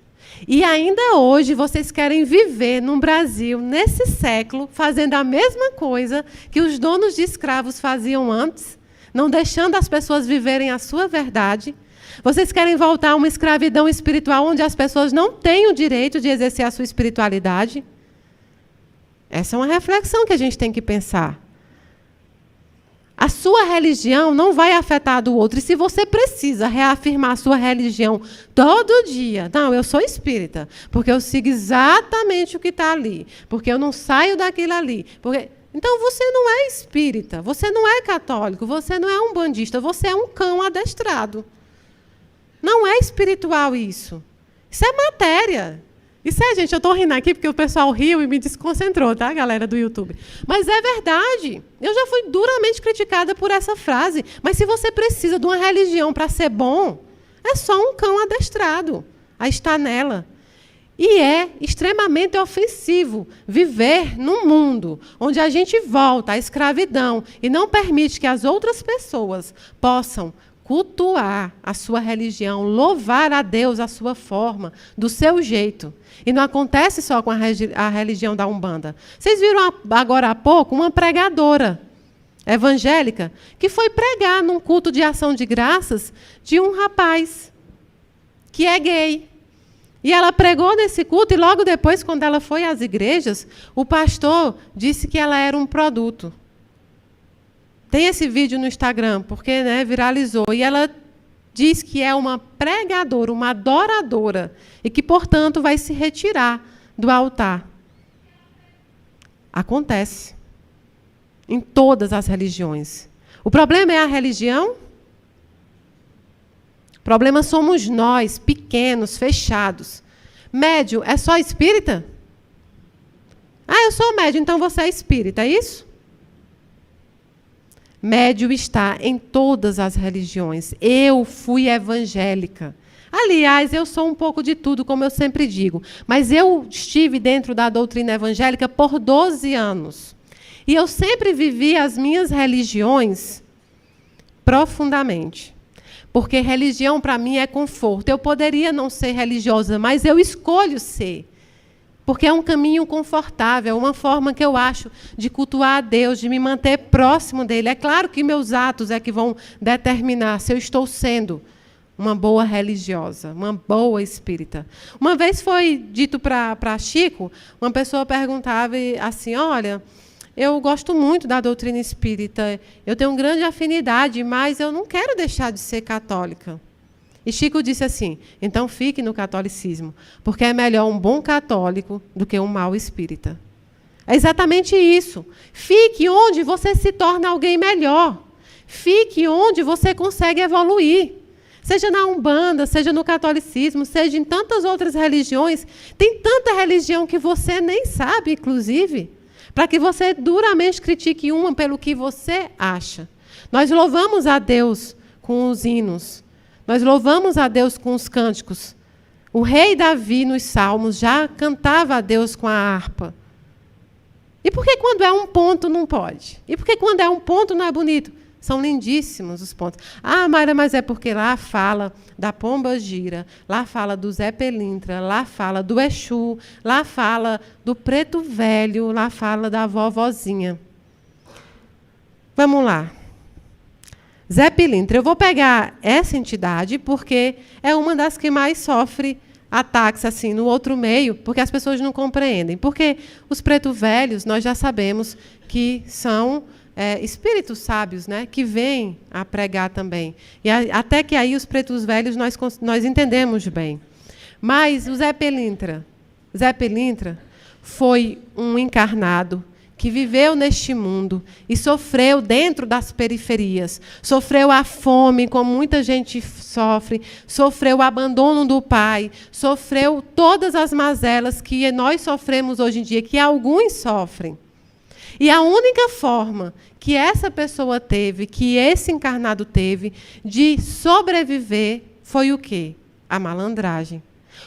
E ainda hoje vocês querem viver no Brasil, nesse século, fazendo a mesma coisa que os donos de escravos faziam antes, não deixando as pessoas viverem a sua verdade. Vocês querem voltar a uma escravidão espiritual onde as pessoas não têm o direito de exercer a sua espiritualidade? Essa é uma reflexão que a gente tem que pensar. A sua religião não vai afetar a do outro. E se você precisa reafirmar a sua religião todo dia, não, eu sou espírita, porque eu sigo exatamente o que está ali, porque eu não saio daquilo ali. Então você não é espírita, você não é católico, você não é umbandista, você é um cão adestrado. Não é espiritual isso. Isso é matéria. Isso é, gente, eu estou rindo aqui porque o pessoal riu e me desconcentrou, tá, galera do YouTube? Mas é verdade. Eu já fui duramente criticada por essa frase. Mas se você precisa de uma religião para ser bom, é só um cão adestrado a estar nela. E é extremamente ofensivo viver num mundo onde a gente volta à escravidão e não permite que as outras pessoas possam cultuar a sua religião, louvar a Deus à sua forma, do seu jeito. E não acontece só com a religião da Umbanda. Vocês viram agora há pouco uma pregadora evangélica que foi pregar num culto de ação de graças de um rapaz que é gay. E ela pregou nesse culto e logo depois, quando ela foi às igrejas, o pastor disse que ela era um produto. Tem esse vídeo no Instagram, porque, né, viralizou. E ela diz que é uma pregadora, uma adoradora, e que, portanto, vai se retirar do altar. Acontece. Em todas as religiões. O problema é a religião? O problema somos nós, pequenos, fechados. Médio é só espírita? Ah, eu sou médio, então você é espírita, é isso? Médio está em todas as religiões. Eu fui evangélica. Aliás, eu sou um pouco de tudo, como eu sempre digo. Mas eu estive dentro da doutrina evangélica por 12 anos. E eu sempre vivi as minhas religiões profundamente. Porque religião, para mim, é conforto. Eu poderia não ser religiosa, mas eu escolho ser. Porque é um caminho confortável, uma forma que eu acho de cultuar a Deus, de me manter próximo dele. É claro que meus atos é que vão determinar se eu estou sendo uma boa religiosa, uma boa espírita. Uma vez foi dito para Chico, uma pessoa perguntava assim, olha, eu gosto muito da doutrina espírita, eu tenho grande afinidade, mas eu não quero deixar de ser católica. E Chico disse assim, então fique no catolicismo, porque é melhor um bom católico do que um mau espírita. É exatamente isso. Fique onde você se torna alguém melhor. Fique onde você consegue evoluir. Seja na Umbanda, seja no catolicismo, seja em tantas outras religiões. Tem tanta religião que você nem sabe, inclusive, para que você duramente critique uma pelo que você acha. Nós louvamos a Deus com os hinos. Nós louvamos a Deus com os cânticos. O rei Davi, nos Salmos, já cantava a Deus com a harpa. E por que quando é um ponto não pode? E por que quando é um ponto não é bonito? São lindíssimos os pontos. Ah, Mayra, mas é porque lá fala da Pomba Gira, lá fala do Zé Pelintra, lá fala do Exu, lá fala do Preto Velho, lá fala da vovozinha. Vamos lá. Zé Pelintra, eu vou pegar essa entidade porque é uma das que mais sofre ataques assim no outro meio, porque as pessoas não compreendem. Porque os preto velhos, nós já sabemos que são espíritos sábios, né, que vêm a pregar também. E até que aí os pretos velhos nós entendemos bem. Mas o Zé Pelintra foi um encarnado que viveu neste mundo e sofreu dentro das periferias, sofreu a fome, como muita gente sofre, sofreu o abandono do pai, sofreu todas as mazelas que nós sofremos hoje em dia, que alguns sofrem. E a única forma que essa pessoa teve, que esse encarnado teve, de sobreviver, foi o quê? A malandragem.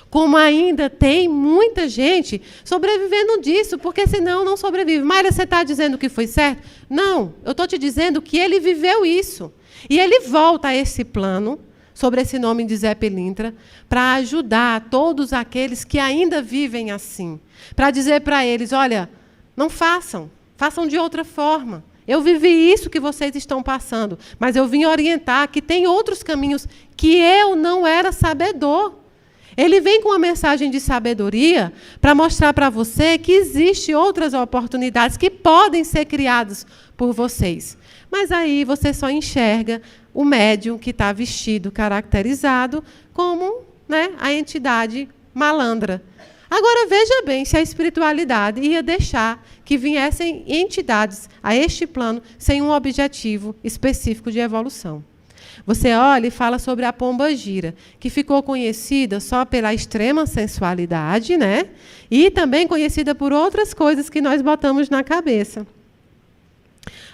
Como ainda tem muita gente sobrevivendo disso, porque senão não sobrevive. Mayra, você está dizendo que foi certo? Não, eu estou te dizendo que ele viveu isso. E ele volta a esse plano, sobre esse nome de Zé Pelintra, para ajudar todos aqueles que ainda vivem assim. Para dizer para eles, olha, não façam de outra forma. Eu vivi isso que vocês estão passando, mas eu vim orientar que tem outros caminhos que eu não era sabedor. Ele vem com uma mensagem de sabedoria para mostrar para você que existem outras oportunidades que podem ser criadas por vocês. Mas aí você só enxerga o médium que está vestido, caracterizado, como, né, a entidade malandra. Agora, veja bem se a espiritualidade ia deixar que viessem entidades a este plano sem um objetivo específico de evolução. Você olha e fala sobre a Pomba Gira, que ficou conhecida só pela extrema sensualidade, né? E também conhecida por outras coisas que nós botamos na cabeça.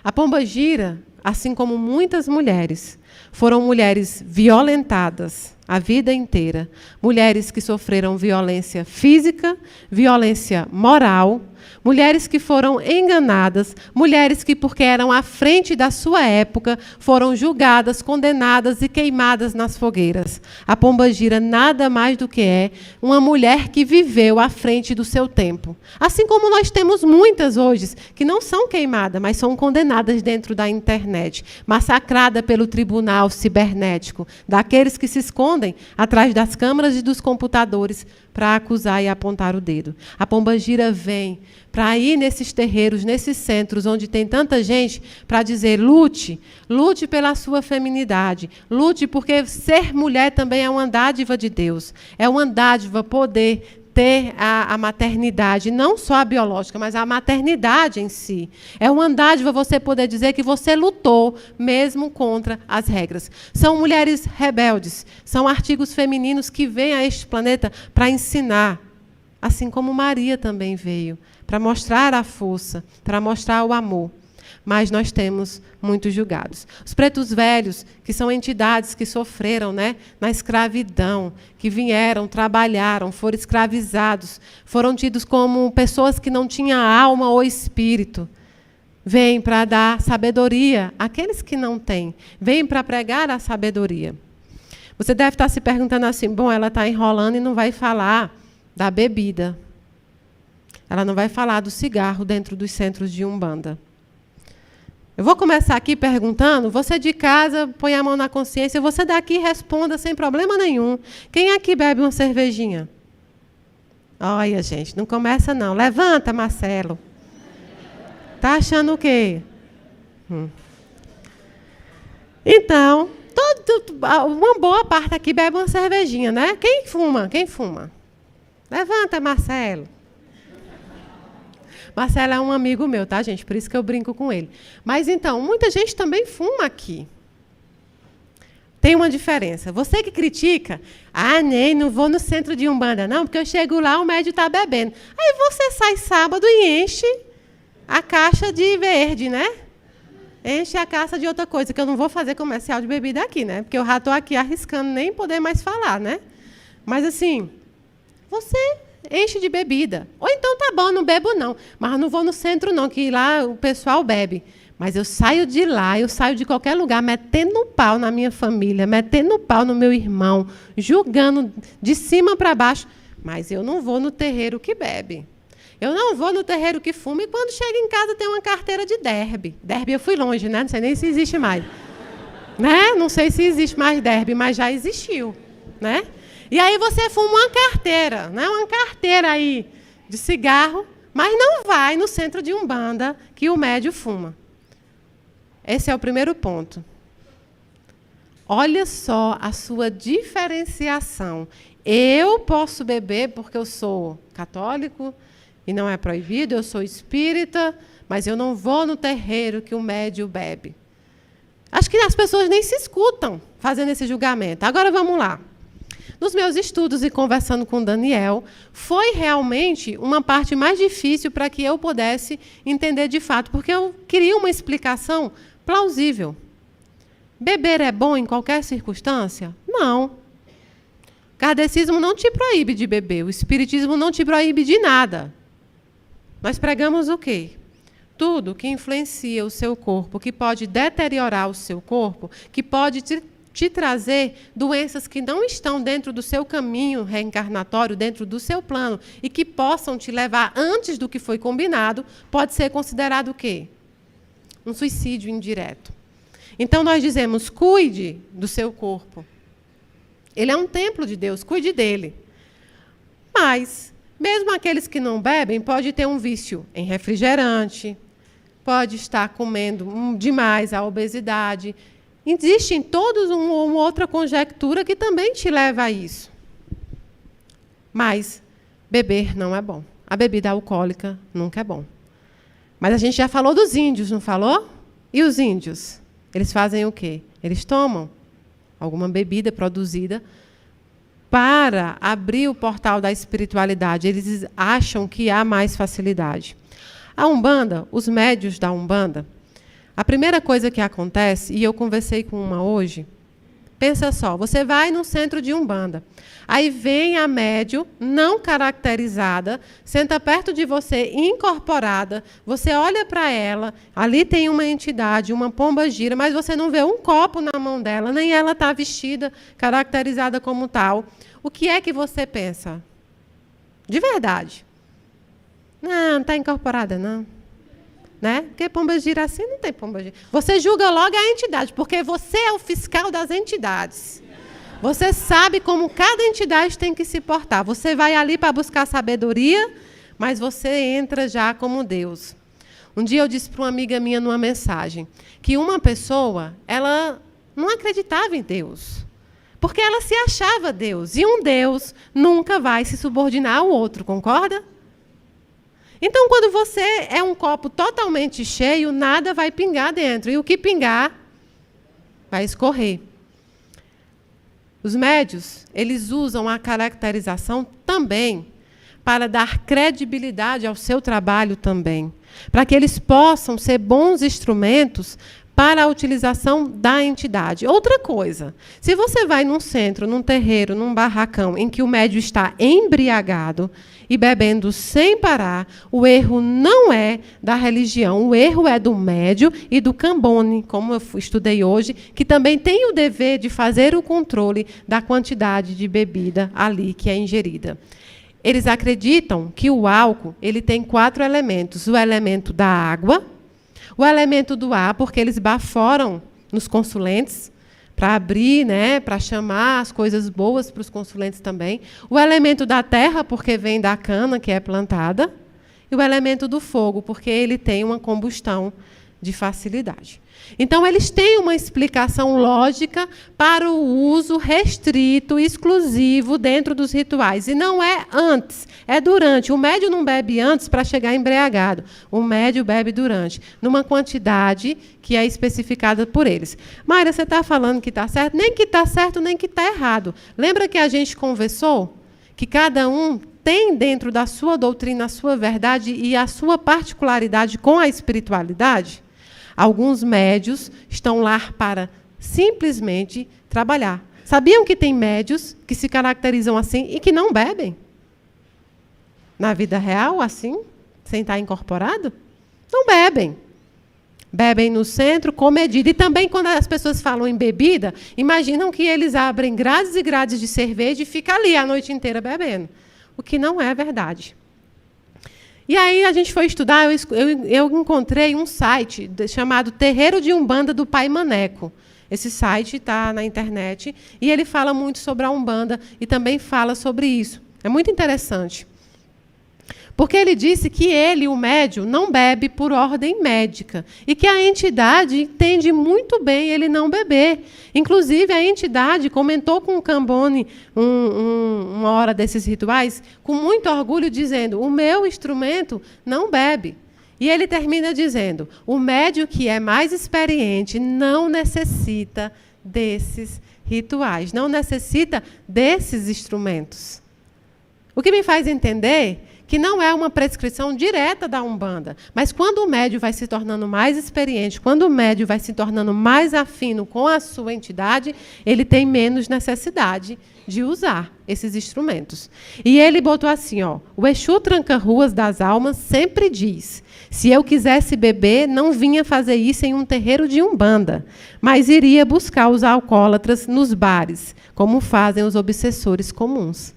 A Pomba Gira, assim como muitas mulheres, foram mulheres violentadas a vida inteira. Mulheres que sofreram violência física, violência moral, mulheres que foram enganadas, mulheres que, porque eram à frente da sua época, foram julgadas, condenadas e queimadas nas fogueiras. A Pomba Gira nada mais do que é uma mulher que viveu à frente do seu tempo. Assim como nós temos muitas hoje, que não são queimadas, mas são condenadas dentro da internet, massacradas pelo tribunal cibernético, daqueles que se escondem atrás das câmeras e dos computadores para acusar e apontar o dedo. A Pomba Gira vem para ir nesses terreiros, nesses centros onde tem tanta gente, para dizer, lute pela sua feminidade, lute porque ser mulher também é uma dádiva de Deus, é uma dádiva poder ter a maternidade, não só a biológica, mas a maternidade em si. É uma dádiva você poder dizer que você lutou mesmo contra as regras. São mulheres rebeldes, são artigos femininos que vêm a este planeta para ensinar, assim como Maria também veio, para mostrar a força, para mostrar o amor. Mas nós temos muitos julgados. Os pretos velhos, que são entidades que sofreram, né, na escravidão, que vieram, trabalharam, foram escravizados, foram tidos como pessoas que não tinham alma ou espírito. Vêm para dar sabedoria àqueles que não têm. Vêm para pregar a sabedoria. Você deve estar se perguntando assim, bom, ela está enrolando e não vai falar da bebida. Ela não vai falar do cigarro dentro dos centros de Umbanda. Eu vou começar aqui perguntando, você de casa, põe a mão na consciência, você daqui responda sem problema nenhum. Quem aqui bebe uma cervejinha? Olha, gente, não começa não. Levanta, Marcelo. Tá achando o quê? Então, uma boa parte aqui bebe uma cervejinha, né? Quem fuma? Quem fuma? Levanta, Marcelo. Marcelo é um amigo meu, tá, gente? Por isso que eu brinco com ele. Mas, então, muita gente também fuma aqui. Tem uma diferença. Você que critica, nem não vou no centro de Umbanda, não, porque eu chego lá, o médium está bebendo. Aí você sai sábado e enche a caixa de verde, né? Enche a caixa de outra coisa, que eu não vou fazer comercial de bebida aqui, né? Porque eu já estou aqui arriscando nem poder mais falar, né? Mas, assim, você enche de bebida. Ou então, tá bom, não bebo não, mas não vou no centro não, que lá o pessoal bebe. Mas eu saio de lá, eu saio de qualquer lugar, metendo pau na minha família, metendo pau no meu irmão, julgando de cima para baixo. Mas eu não vou no terreiro que bebe. Eu não vou no terreiro que fuma. E quando chego em casa tem uma carteira de derby. Derby eu fui longe, né? Não sei nem se existe mais. Né? Não sei se existe mais derby, mas já existiu. Né? E aí você fuma uma carteira, né? Uma carteira aí de cigarro, mas não vai no centro de Umbanda que o médium fuma. Esse é o primeiro ponto. Olha só a sua diferenciação. Eu posso beber porque eu sou católico e não é proibido, eu sou espírita, mas eu não vou no terreiro que o médium bebe. Acho que as pessoas nem se escutam fazendo esse julgamento. Agora vamos lá. Nos meus estudos e conversando com o Daniel, foi realmente uma parte mais difícil para que eu pudesse entender de fato, porque eu queria uma explicação plausível. Beber é bom em qualquer circunstância? Não. O kardecismo não te proíbe de beber, o espiritismo não te proíbe de nada. Nós pregamos o quê? Tudo que influencia o seu corpo, que pode deteriorar o seu corpo, que pode te trazer doenças que não estão dentro do seu caminho reencarnatório, dentro do seu plano, e que possam te levar antes do que foi combinado, pode ser considerado o quê? Um suicídio indireto. Então, nós dizemos, cuide do seu corpo. Ele é um templo de Deus, cuide dele. Mas, mesmo aqueles que não bebem, pode ter um vício em refrigerante, pode estar comendo demais a obesidade. Existe todos uma outra conjectura que também te leva a isso. Mas beber não é bom. A bebida alcoólica nunca é bom. Mas a gente já falou dos índios, não falou? E os índios? Eles fazem o quê? Eles tomam alguma bebida produzida para abrir o portal da espiritualidade. Eles acham que há mais facilidade. A Umbanda, os médios da Umbanda, a primeira coisa que acontece, e eu conversei com uma hoje, pensa só, você vai no centro de Umbanda, aí vem a médium não caracterizada, senta perto de você, incorporada, você olha para ela, ali tem uma entidade, uma pomba gira, mas você não vê um copo na mão dela, nem ela está vestida, caracterizada como tal. O que é que você pensa? De verdade. Não está incorporada, não. Né? Porque pomba gira assim, não tem pomba gira. Você julga logo a entidade, porque você é o fiscal das entidades. Você sabe como cada entidade tem que se portar. Você vai ali para buscar sabedoria, mas você entra já como Deus. Um dia eu disse para uma amiga minha numa mensagem que uma pessoa, ela não acreditava em Deus, porque ela se achava Deus. E um Deus nunca vai se subordinar ao outro, concorda? Então, quando você é um copo totalmente cheio, nada vai pingar dentro. E o que pingar, vai escorrer. Os médios, eles usam a caracterização também para dar credibilidade ao seu trabalho também. Para que eles possam ser bons instrumentos para a utilização da entidade. Outra coisa, se você vai num centro, num terreiro, num barracão, em que o médium está embriagado e bebendo sem parar, o erro não é da religião, o erro é do médium e do cambone, como eu estudei hoje, que também tem o dever de fazer o controle da quantidade de bebida ali que é ingerida. Eles acreditam que o álcool ele tem 4 elementos. O elemento da água, o elemento do ar, porque eles baforam nos consulentes para abrir, né, para chamar as coisas boas para os consulentes também. O elemento da terra, porque vem da cana que é plantada. e o elemento do fogo, porque ele tem uma combustão de facilidade. Então, eles têm uma explicação lógica para o uso restrito, exclusivo, dentro dos rituais. E não é antes, é durante. O médio não bebe antes para chegar embriagado. O médio bebe durante, numa quantidade que é especificada por eles. Mayra, você está falando que está certo? Nem que está certo, nem que está errado. Lembra que a gente conversou que cada um tem dentro da sua doutrina a sua verdade e a sua particularidade com a espiritualidade? Alguns médios estão lá para simplesmente trabalhar. Sabiam que tem médios que se caracterizam assim e que não bebem? Na vida real, assim, sem estar incorporado? Não bebem. Bebem no centro, com medida. E também, quando as pessoas falam em bebida, imaginam que eles abrem grades e grades de cerveja e ficam ali a noite inteira bebendo. O que não é verdade. E aí a gente foi estudar, eu encontrei um site chamado Terreiro de Umbanda do Pai Maneco. Esse site está na internet e ele fala muito sobre a Umbanda e também fala sobre isso. É muito interessante. Porque ele disse que ele, o médium, não bebe por ordem médica e que a entidade entende muito bem ele não beber. Inclusive, a entidade comentou com o Cambone uma hora desses rituais, com muito orgulho, dizendo: o meu instrumento não bebe. E ele termina dizendo: o médium que é mais experiente não necessita desses rituais, não necessita desses instrumentos. O que me faz entender que não é uma prescrição direta da Umbanda, mas quando o médium vai se tornando mais experiente, quando o médium vai se tornando mais afino com a sua entidade, ele tem menos necessidade de usar esses instrumentos. E ele botou assim, ó: o Exu Tranca-Ruas das Almas sempre diz: se eu quisesse beber, não vinha fazer isso em um terreiro de Umbanda, mas iria buscar os alcoólatras nos bares, como fazem os obsessores comuns.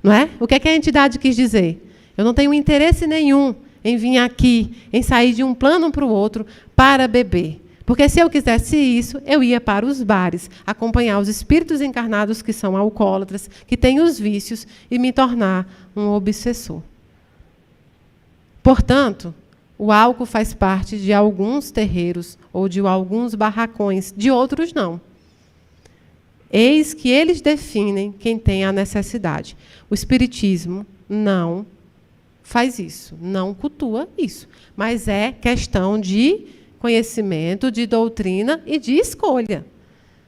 Não é? O que é que a entidade quis dizer? Eu não tenho interesse nenhum em vir aqui, em sair de um plano para o outro para beber. Porque se eu quisesse isso, eu ia para os bares, acompanhar os espíritos encarnados que são alcoólatras, que têm os vícios, e me tornar um obsessor. Portanto, o álcool faz parte de alguns terreiros ou de alguns barracões, de outros não. Eis que eles definem quem tem a necessidade. O Espiritismo não faz isso, não cultua isso. Mas é questão de conhecimento, de doutrina e de escolha.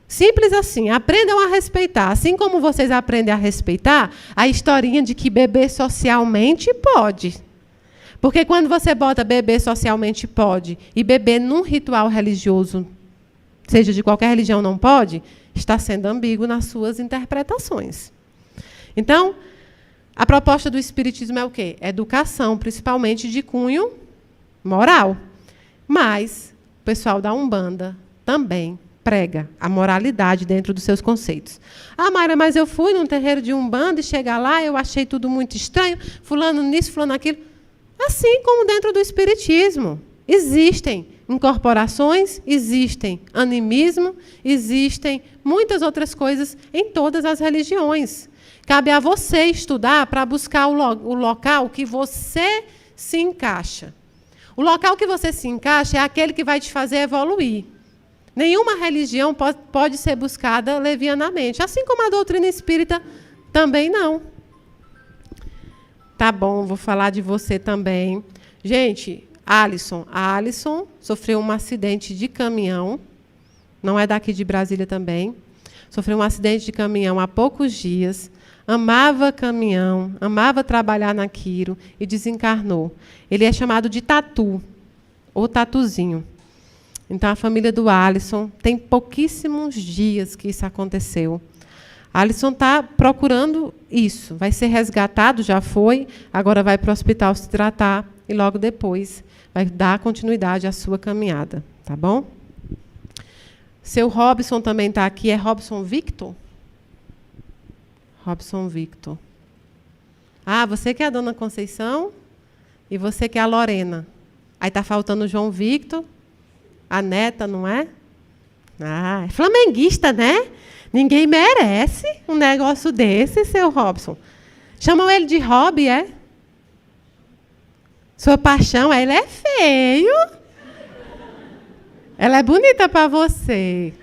Simples assim, aprendam a respeitar. Assim como vocês aprendem a respeitar a historinha de que beber socialmente pode. Porque quando você bota beber socialmente pode e beber num ritual religioso, seja de qualquer religião, não pode, está sendo ambíguo nas suas interpretações. Então, a proposta do Espiritismo é o quê? Educação, principalmente de cunho moral. Mas o pessoal da Umbanda também prega a moralidade dentro dos seus conceitos. Ah, Mayra, mas eu fui num terreiro de Umbanda e chegar lá, eu achei tudo muito estranho, fulano nisso, fulano aquilo. Assim como dentro do Espiritismo. Existem incorporações, existem animismo, existem muitas outras coisas em todas as religiões. Cabe a você estudar para buscar o local que você se encaixa. O local que você se encaixa é aquele que vai te fazer evoluir. Nenhuma religião pode ser buscada levianamente, assim como a doutrina espírita também não. Tá bom, vou falar de você também. Gente, Alisson. A Alisson sofreu um acidente de caminhão, não é daqui de Brasília também. Sofreu um acidente de caminhão há poucos dias, amava caminhão, amava trabalhar naquilo e desencarnou. Ele é chamado de Tatu, ou Tatuzinho. Então, a família do Alisson tem pouquíssimos dias que isso aconteceu. Alisson está procurando isso, vai ser resgatado, já foi, agora vai para o hospital se tratar e logo depois vai dar continuidade à sua caminhada, tá bom? Seu Robson também está aqui, é Robson Victor? Robson Victor. Ah, você que é a Dona Conceição e você que é a Lorena. Aí está faltando o João Victor, a neta, não é? Ah, é flamenguista, né? Ninguém merece um negócio desse, seu Robson. Chamam ele de Rob, é? Sua paixão, ele é feio. Ela é bonita para você.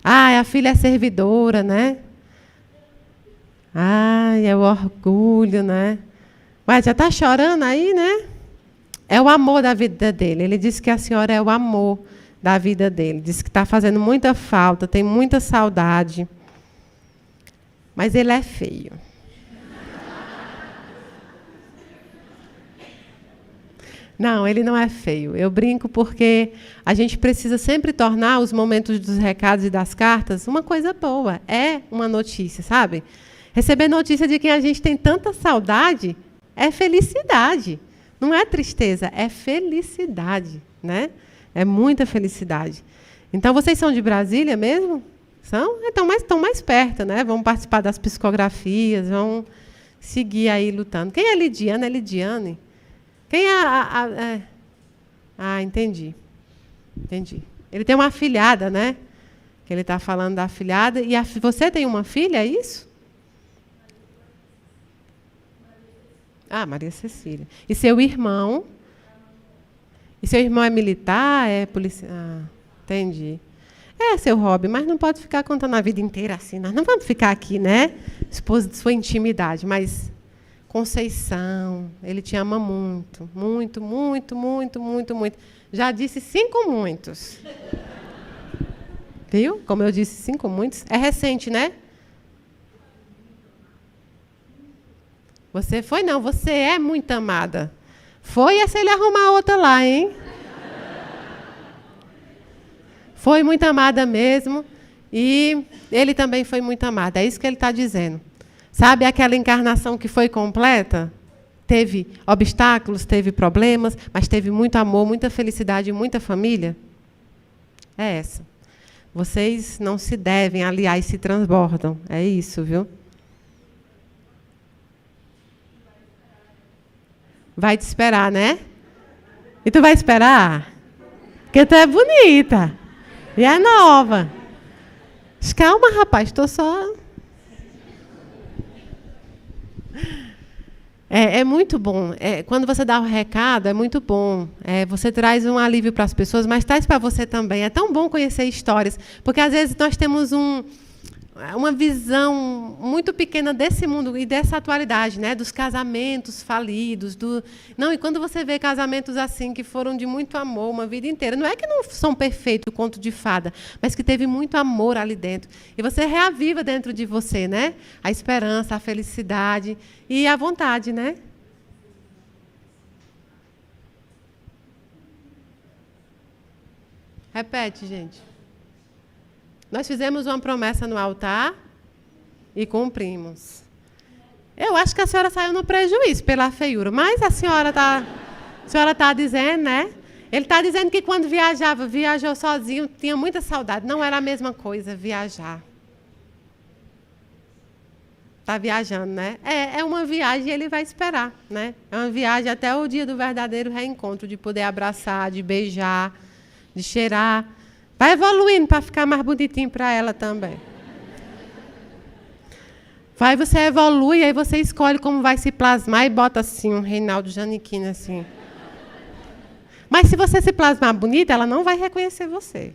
Ai, a filha é servidora, né? Ai, é o orgulho, né? Ué, já está chorando aí, né? É o amor da vida dele. Ele disse que a senhora é o amor da vida dele. Disse que está fazendo muita falta, tem muita saudade. Mas ele é feio. Não, ele não é feio. Eu brinco porque a gente precisa sempre tornar os momentos dos recados e das cartas uma coisa boa. É uma notícia, sabe? Receber notícia de quem a gente tem tanta saudade é felicidade. Não é tristeza, é felicidade, né? É muita felicidade. Então, vocês são de Brasília mesmo? São? Então, estão mais perto, né? Vão participar das psicografias, vão seguir aí lutando. Quem é Lidiana? É Lidiane? Quem é Ah, entendi. Entendi. Ele tem uma afilhada, né? Que ele está falando da afilhada. E você tem uma filha, é isso? Ah, Maria Cecília. E seu irmão? E seu irmão é militar? É policial? Ah, entendi. É seu hobby, mas não pode ficar contando a vida inteira assim. Nós não vamos ficar aqui, né? Expor sua intimidade, mas Conceição, ele te ama muito, muito, muito, muito, muito, muito. Já disse 5 muitos. Viu? Como eu disse, 5 muitos. É recente, né? Você foi? Não, você é muito amada. Foi é se ele arrumar outra lá, hein? Foi muito amada mesmo. E ele também foi muito amado. É isso que ele está dizendo. Sabe aquela encarnação que foi completa? Teve obstáculos, teve problemas, mas teve muito amor, muita felicidade e muita família? É essa. Vocês não se devem, aliás, se transbordam. É isso, viu? Vai te esperar, né? E tu vai esperar? Porque tu é bonita. E é nova. Calma, rapaz, estou só... É muito bom. Quando você dá o recado, é muito bom. Você traz um alívio para as pessoas, mas traz para você também. É tão bom conhecer histórias, porque às vezes nós temos uma visão muito pequena desse mundo e dessa atualidade, né? Dos casamentos falidos. Não, e quando você vê casamentos assim, que foram de muito amor uma vida inteira, não é que não são perfeitos, conto de fada, mas que teve muito amor ali dentro. E você reaviva dentro de você, né? A esperança, a felicidade e a vontade, né? Repete, gente. Nós fizemos uma promessa no altar e cumprimos. Eu acho que a senhora saiu no prejuízo pela feiura, mas a senhora está dizendo, né? Ele está dizendo que quando viajou sozinho, tinha muita saudade. Não era a mesma coisa viajar. Está viajando, né? É uma viagem e ele vai esperar, né? É uma viagem até o dia do verdadeiro reencontro, de poder abraçar, de beijar, de cheirar. Vai evoluindo para ficar mais bonitinho para ela também. Você evolui, aí você escolhe como vai se plasmar e bota assim, um Reinaldo Giannichini assim. Mas se você se plasmar bonita, ela não vai reconhecer você.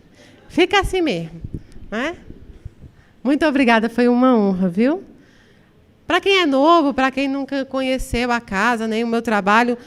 Fica assim mesmo, né? Muito obrigada, foi uma honra, viu? Para quem é novo, para quem nunca conheceu a casa, nem o meu trabalho,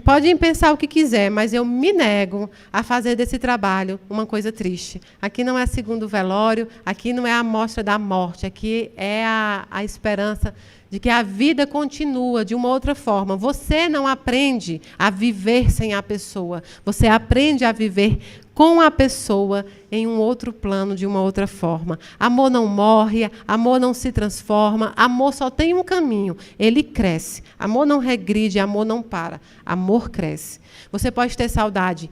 podem pensar o que quiser, mas eu me nego a fazer desse trabalho uma coisa triste. Aqui não é segundo velório, aqui não é a mostra da morte, aqui é a esperança de que a vida continua de uma outra forma. Você não aprende a viver sem a pessoa, você aprende a viver com a pessoa em um outro plano, de uma outra forma. Amor não morre, amor não se transforma, amor só tem um caminho, ele cresce. Amor não regride, amor não para, amor cresce. Você pode ter saudade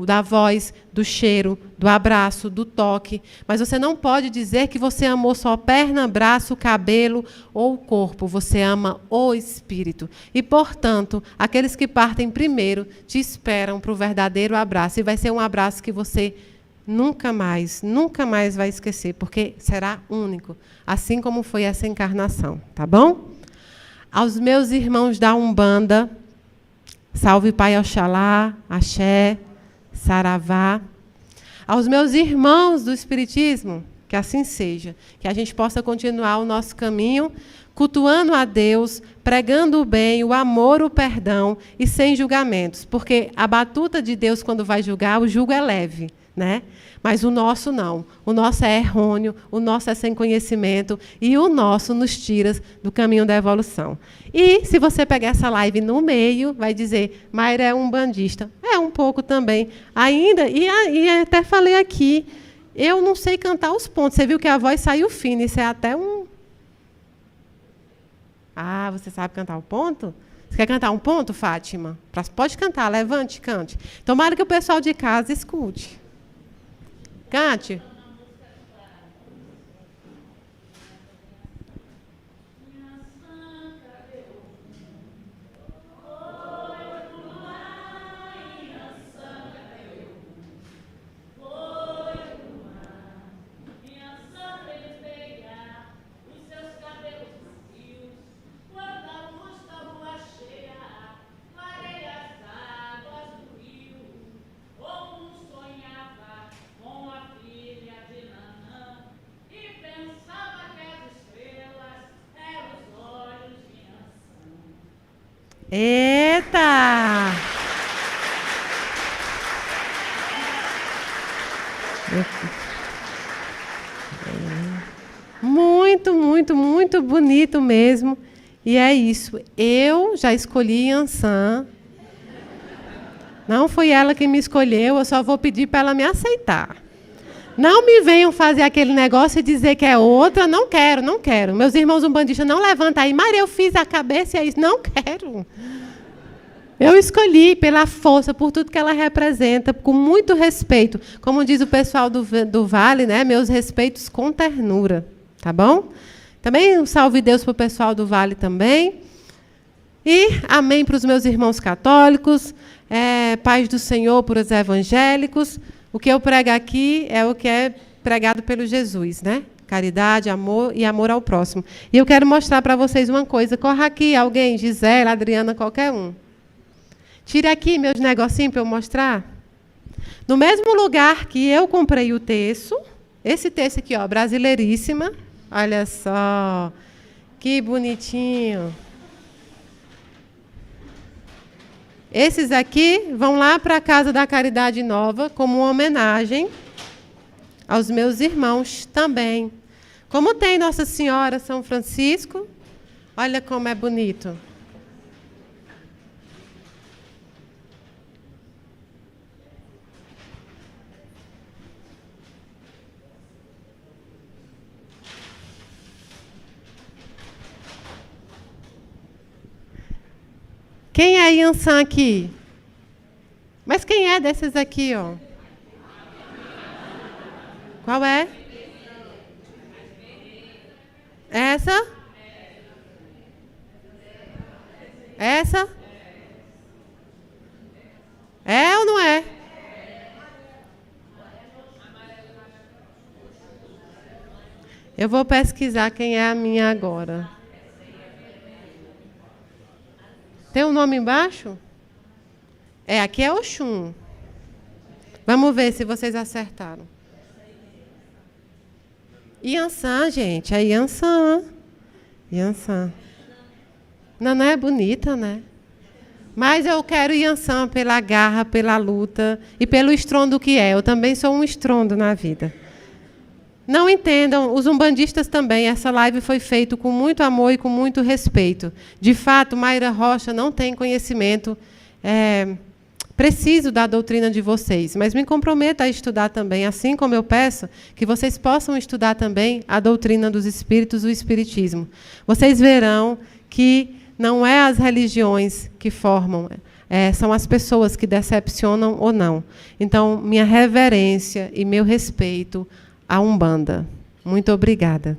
da voz, do cheiro, do abraço, do toque, mas você não pode dizer que você amou só perna, braço, cabelo ou o corpo. Você ama o espírito. E, portanto, aqueles que partem primeiro te esperam para o verdadeiro abraço. E vai ser um abraço que você nunca mais vai esquecer, porque será único, assim como foi essa encarnação, tá bom? Aos meus irmãos da Umbanda, salve Pai Oxalá, Axé, Saravá. Aos meus irmãos do Espiritismo, que assim seja, que a gente possa continuar o nosso caminho, cultuando a Deus, pregando o bem, o amor, o perdão e sem julgamentos. Porque a batuta de Deus, quando vai julgar, o jugo é leve, né? Mas o nosso não. O nosso é errôneo, o nosso é sem conhecimento e o nosso nos tira do caminho da evolução. E se você pegar essa live no meio, vai dizer, Mayra é um bandista. É um pouco também. Ainda, e até falei aqui, eu não sei cantar os pontos. Você viu que a voz saiu fina, isso é até um... Ah, você sabe cantar o ponto? Você quer cantar um ponto, Fátima? Pode cantar, levante, cante. Tomara que o pessoal de casa escute. Cante. Eita! Muito, muito, muito bonito mesmo. E é isso. Eu já escolhi Yansan. Não foi ela que me escolheu, eu só vou pedir para ela me aceitar. Não me venham fazer aquele negócio e dizer que é outra. Não quero, não quero. Meus irmãos umbandistas, não levanta aí. Maria, eu fiz a cabeça e é isso. Não quero. Eu escolhi pela força, por tudo que ela representa, com muito respeito. Como diz o pessoal do Vale, né? Meus respeitos com ternura. Tá bom? Também um salve Deus para o pessoal do Vale também. E amém para os meus irmãos católicos. Paz do Senhor para os evangélicos. O que eu prego aqui é o que é pregado pelo Jesus, né? Caridade, amor e amor ao próximo. E eu quero mostrar para vocês uma coisa. Corra aqui, alguém, Gisele, Adriana, qualquer um. Tire aqui meus negocinhos para eu mostrar. No mesmo lugar que eu comprei o terço, esse terço aqui, ó, brasileiríssima. Olha só, que bonitinho. Esses aqui vão lá para a Casa da Caridade Nova, como uma homenagem aos meus irmãos também. Como tem Nossa Senhora São Francisco, olha como é bonito. Quem é Yansan aqui? Mas quem é desses aqui, ó? Qual é? Essa? Essa? É ou não é? Eu vou pesquisar quem é a minha agora. Tem um nome embaixo? Aqui é Oxum. Vamos ver se vocês acertaram. Yansan, gente. É Yansan. Yansan. Naná é bonita, né? Mas eu quero Yansan pela garra, pela luta e pelo estrondo que é. Eu também sou um estrondo na vida. Não entendam, os umbandistas também, essa live foi feita com muito amor e com muito respeito. De fato, Mayra Rocha não tem conhecimento preciso da doutrina de vocês, mas me comprometo a estudar também, assim como eu peço que vocês possam estudar também a doutrina dos espíritos, o espiritismo. Vocês verão que não é as religiões que formam, são as pessoas que decepcionam ou não. Então, minha reverência e meu respeito à Umbanda. Muito obrigada.